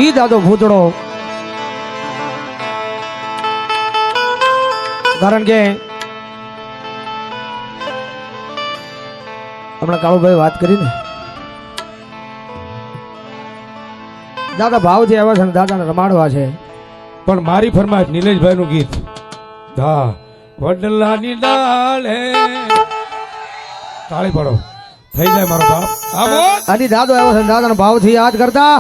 ઈ દાદો ભૂતડો કારણ કે હમણાં કાળુભાઈ વાત કરી ને દાદા ભાવથી આવ્યા છે ને દાદાને રમાડવા છે પણ મારી ફરમાઈશ નિલેશભાઈ નું ગીત ધા વડલાની ડાળે તાળી પાડો થઈ જાય મારો બાપ આવો અને દાદો આવ્યો છે દાદાના ભાવથી યાદ કરતા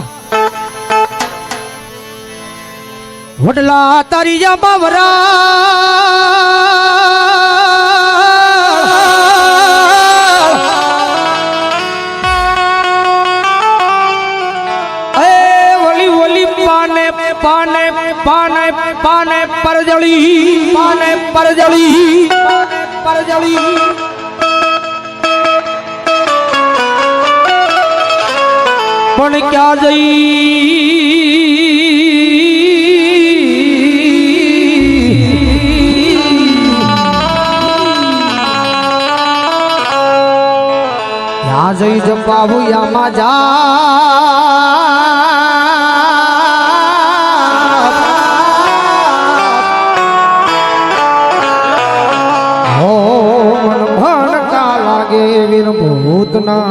વડલા તારી જા બાવરા પાને પાને પાને પરજળી પાને પરજળી પરજળી પણ ક્યાં જઈ ત્યાં જઈ જપાવું યામાં જા ભૂતના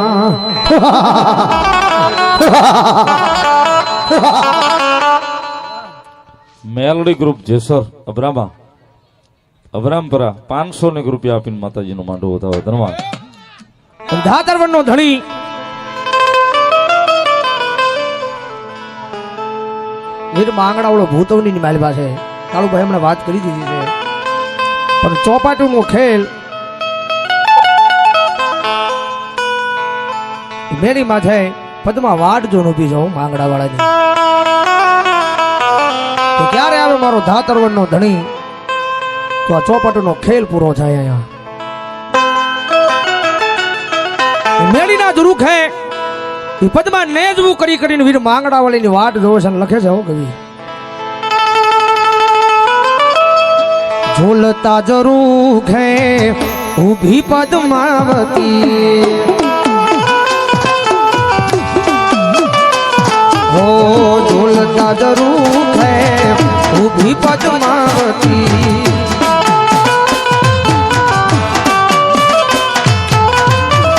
મેલડી ગ્રુપ જેસર અબ્રામપરા 500 ને રૂપિયા આપીને માતાજીનું માંડવો વધાવો ધન્યવાદ. ધાતરવનનો ધણી વીર માંગડાવડો ભૂતવની ની મારી પાસે કાળુભાઈ હમણાં વાત કરી દીધી છે પણ ચોપાટીનો ખેલ મેરી માથે પદમાં વાડ જો ઊભી જાઉં માંગડા વાળાની તો ક્યારે આવે મારો ધાતરવનનો ધણી તો આ ચોપાટીનો ખેલ પૂરો થાય અહીંયા મેળીના જ રૂખ હે એ પદમાં નેજવું કરી કરીને વીર માંગડા વાળીની વાટ જોવે છે લખે છે હો કવિ ઝૂલતા જ રૂખ હે ઊભી પદ્માવતી हो झूलता जरूर है ऊभी पद्मावती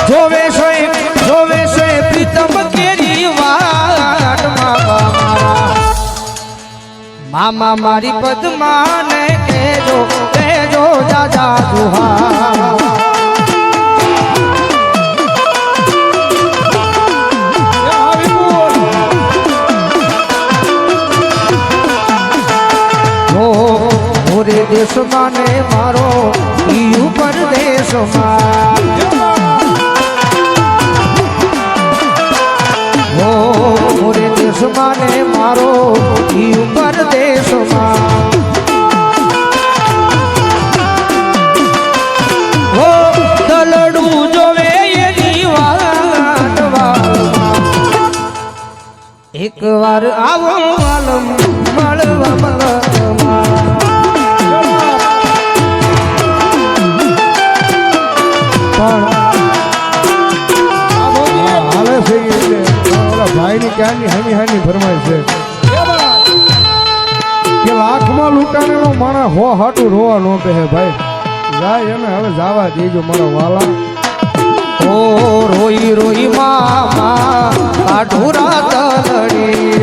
जोवे से प्रीतम केरी वाट मामा मारी पद्मा ने केजो जाजा दुहा દેશમાં ને મારો ઈયુ પરદેશમાં હો મોરે દેશમાં ને મારો ઈયુ પરદેશમાં હો દલડું જોવે એની વાટમાં એકવાર આવો આલમ મળવા મળવા ભાઈ ની ક્યાંની હાની હાની ફરમાય છે કે લાખમાં લૂંટાણેલો માણા હો હાટું રોવા નો કહે ભાઈ જાય એને હવે જવા દેજો મારા વાલા ઓ રોઈ રોઈ મામા આઢુરા તલડી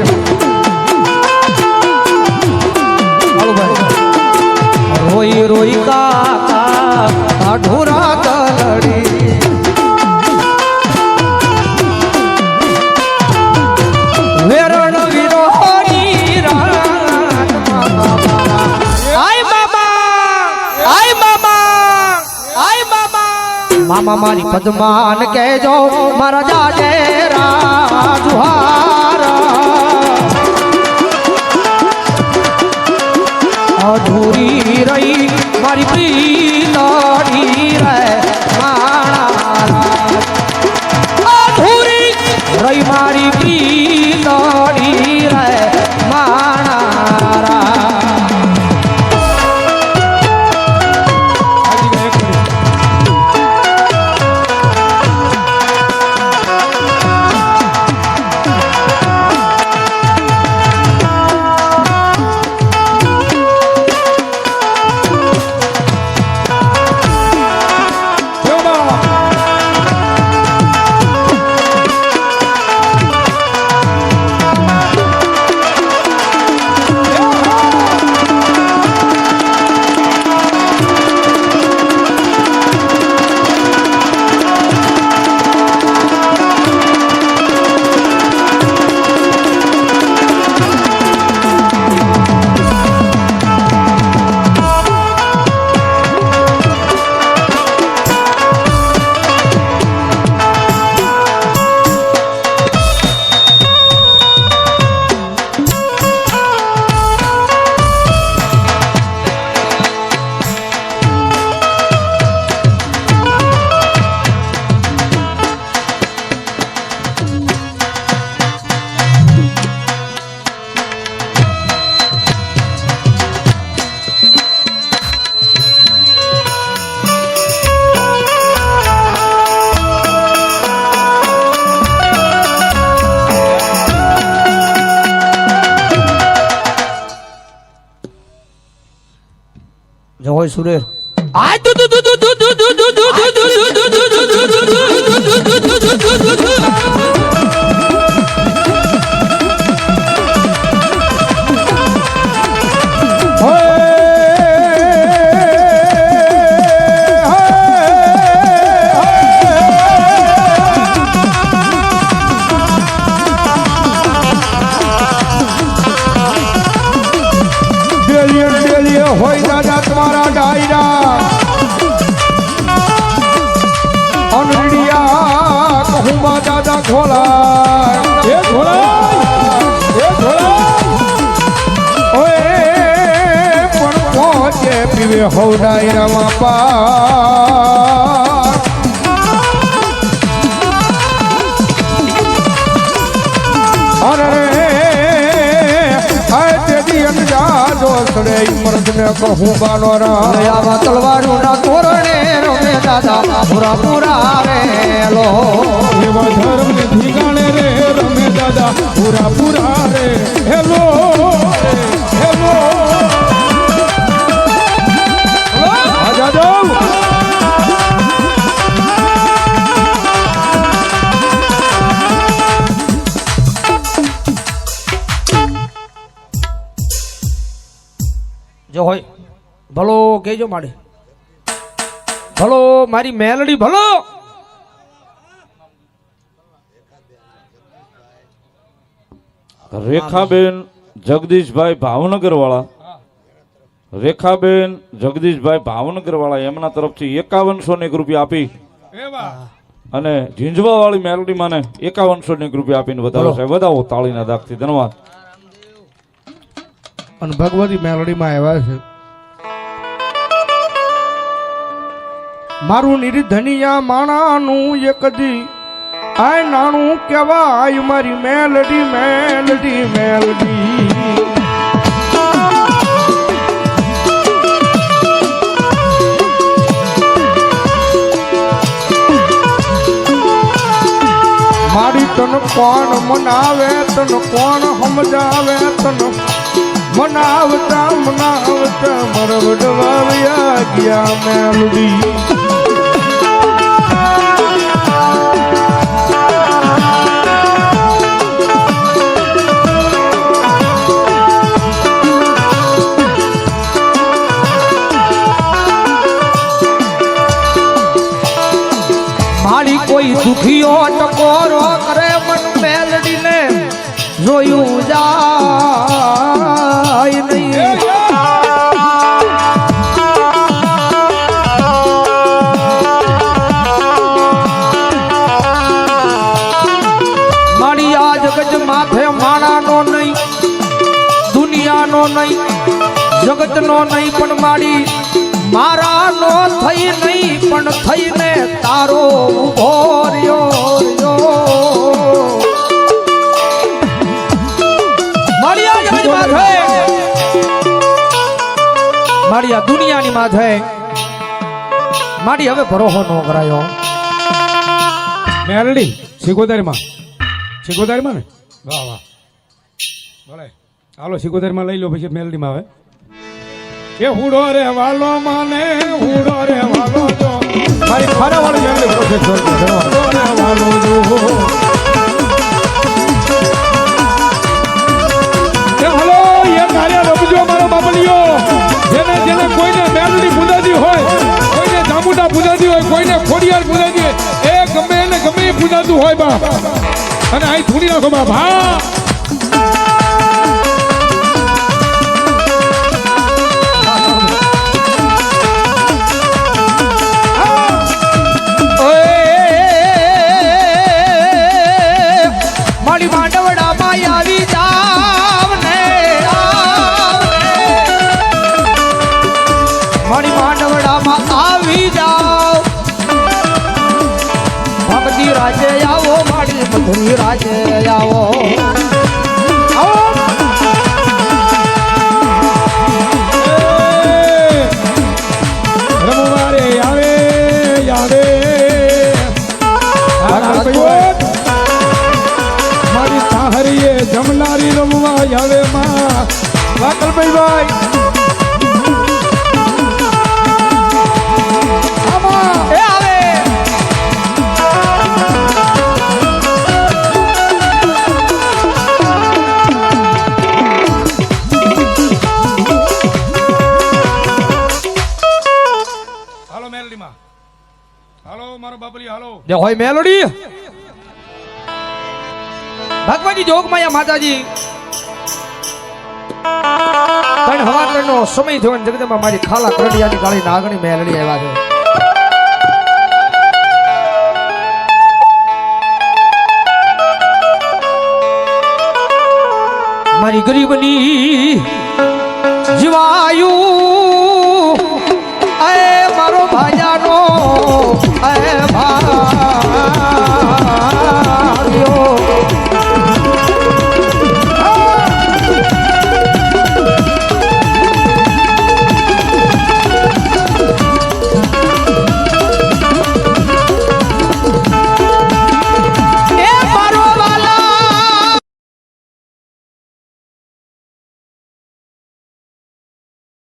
રોઈ રોઈ કાકા આઢુરા તલડી વેરણ વિરોહી રાત આય મામા મારી પદ્માન કહેજો મારા જાજે રાજુહારા અધૂરી રહી મારી પ્રીતડી રે માણા અધૂરી રહી મારી પ્રીતડી રે માણા હોય સુરેર આ દુ દુ દુ દુ દુ દુ દુ દુ દુ હોય દાદા તમારા ડાયરા અનડીયા કહુંબા દાદા ખોલા એ ખોલા ઓએ પણ પહોંચે પીવે હો ડાયરામાં પાર અરે મર્દને કહું બાનો આવા તલવારો ના તોરણે રમે દાદા પૂરા પૂરા રેલો એવા ધર્મ ને ઠીકાણે રે રમે દાદા પૂરા પૂરા રે હેલો હેલો આજા જો હોય ભલો કેજો માડે ભલો મારી મેલડી ભલો રેખાબેન જગદીશભાઈ ભાવનગર વાળા રેખાબેન જગદીશભાઈ ભાવનગર વાળા એમના તરફથી 5100 રૂપિયા આપી અને ઝીંઝવા વાળી મેલડી માને 5100 રૂપિયા આપીને વધારો છે વધાવો તાળીના દાગથી ધન્યવાદ અને ભગવતી મેલોડીમાં આવ્યા છે મારું નિર્ધનિયા માણાનું એક દી આય નાણું કહેવાય મારી મેલડી મેલડી મેલડી મારી તન કોણ મનાવે તન કોણ સમજાવે તન મનાવતા મનાવતા મરવડવાવ્યા ગયા મેલડી મારી કોઈ દુખીઓ ટકોરો કરે મન મેલડીને જોયું જાય નહીં મારી આ જગત માથે માણાનો નહીં દુનિયાનો નહીં જગતનો નહીં પણ મારી મારાનો થઈ નહીં પણ થઈને તારો ઉભો રહ્યો મારી આ દુનિયાની માથે મારી હવે ભરોસો ન કરાયો મેલડી સિકોતેરમાં ને વાહ વાહ ભલે હાલો સિકોતેરમાં લઈ લો પછી મેલડીમાં આવે એ હુડો રે વાલો માને હુડો રે વાલો જો મારી ખાડા વાળી મેલડી પ્રોજેક્ટ હુડો રે વાલો જો હલો એ કાર્ય રમજો મારો બાપલિયો જેને જેને કોઈને મેલડી પૂજાતી હોય કોઈને જામુડા પૂજાતી હોય કોઈને ખોડિયાર પૂજાતી હોય એ ગમે ને ગમે પૂજાતું હોય બાપ અને અહીં ધૂણી નાખો બાપ હા મારી માંડવડામાં આવી જાવ ને મારી માંડવડામાં આવી જાવ ભગતી રાજે આવો મારી મધુરી રાજે આવો રમવારે આવે આવે મારી સાહરીએ જમનારી રમવા આવે માં વાકલભાઈ ભાઈ હાલો મારો બાપલી હાલો જે હોય મેલોડી ભગવાનજી જોગમાયા માતાજી પણ હવારનો સમય થયો ને જગદંબા મારી ખાલા કરડિયાની કાળી નાગણી મેલડી આવ્યા છે મારી ગરીબની